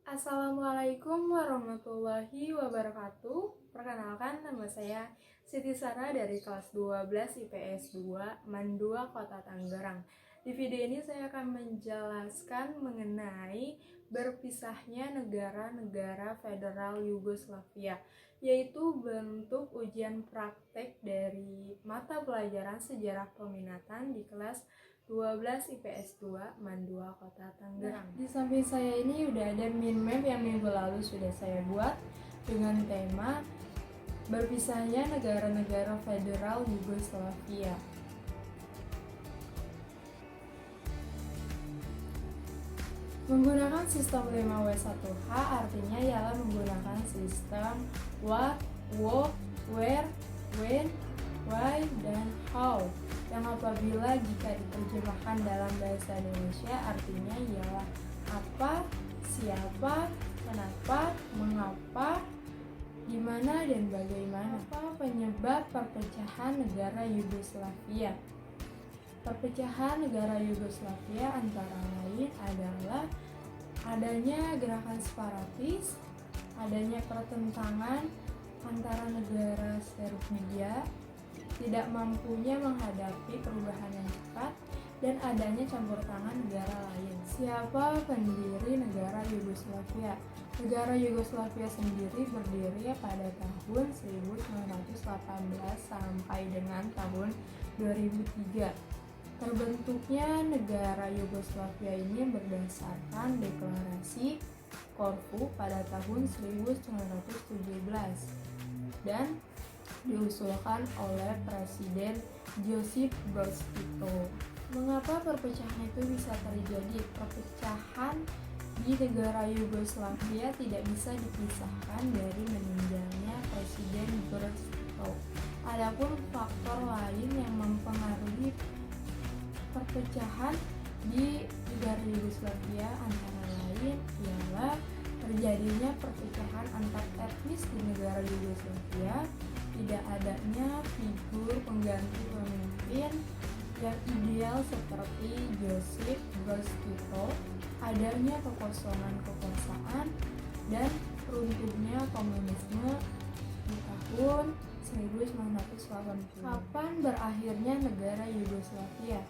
Assalamualaikum warahmatullahi wabarakatuh. Perkenalkan, nama saya Siti Sara dari kelas 12 IPS 2 MAN 2 Kota Tangerang. Di video ini saya akan menjelaskan mengenai berpisahnya negara-negara federal Yugoslavia, yaitu bentuk ujian praktek dari mata pelajaran sejarah peminatan di kelas 12 IPS 2 MAN 2 Kota Tangerang. Di samping saya ini udah ada mind map yang minggu lalu sudah saya buat dengan tema berpisahnya negara-negara federal Yugoslavia. Menggunakan sistem 5W1H artinya ialah menggunakan sistem what, where, when, why, dan how, yang apabila jika diterjemahkan dalam bahasa Indonesia artinya ialah apa, siapa, kenapa, mengapa, gimana, dan bagaimana. Apa penyebab perpecahan negara Yugoslavia? Perpecahan negara Yugoslavia antara lain adalah adanya gerakan separatis, adanya pertentangan antara negara Serbia, tidak mampunya menghadapi perubahan yang cepat, dan adanya campur tangan negara lain. Siapa pendiri negara Yugoslavia? Negara Yugoslavia sendiri berdiri pada tahun 1918 sampai dengan tahun 2003. Terbentuknya negara Yugoslavia ini berdasarkan deklarasi Korfu pada tahun 1917 dan diusulkan oleh Presiden Josip Broz Tito. Mengapa perpecahan itu bisa terjadi? Perpecahan di negara Yugoslavia tidak bisa dipisahkan dari meninggalnya Presiden Broz Tito. Adapun faktor lain yang mempengaruhi perpecahan di negara Yugoslavia antara lain ialah terjadinya perpecahan antar etnis di negara Yugoslavia, tidak adanya figur pengganti pemimpin yang ideal seperti Josip Broz Tito, adanya kekosongan kekuasaan, dan runtuhnya komunisme di tahun 1980. Kapan berakhirnya negara Yugoslavia?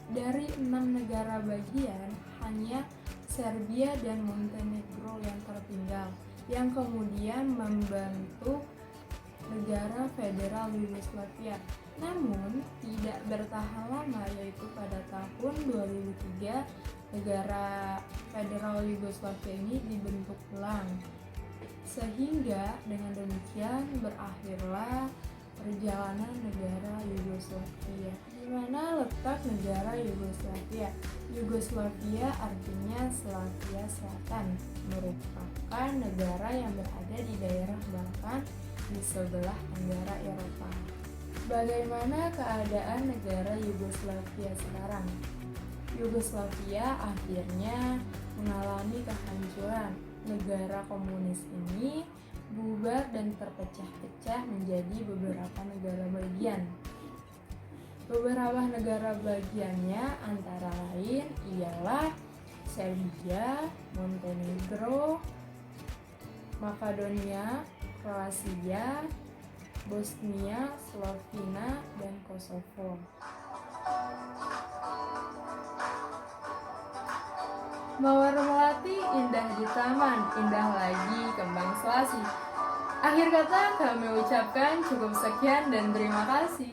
Dari 6 negara bagian, hanya Serbia dan Montenegro yang tertinggal, yang kemudian membentuk negara federal Yugoslavia. Namun, tidak bertahan lama, yaitu pada tahun 2003, negara federal Yugoslavia ini dibentuk ulang. Sehingga dengan demikian berakhirlah perjalanan negara Yugoslavia. Di mana letak negara Yugoslavia? Yugoslavia artinya Slavia Selatan, merupakan negara yang berada di daerah Balkan di sebelah tenggara Eropa. Bagaimana keadaan negara Yugoslavia sekarang? Yugoslavia akhirnya mengalami kehancuran. Negara komunis ini bubar dan terpecah-pecah menjadi beberapa negara bagian. Beberapa negara bagiannya antara lain ialah Serbia, Montenegro, Makedonia, Kroasia, Bosnia, Slovenia, dan Kosovo. Mawar melati indah di taman, indah lagi kembang selasi. Akhir kata kami ucapkan cukup sekian dan terima kasih.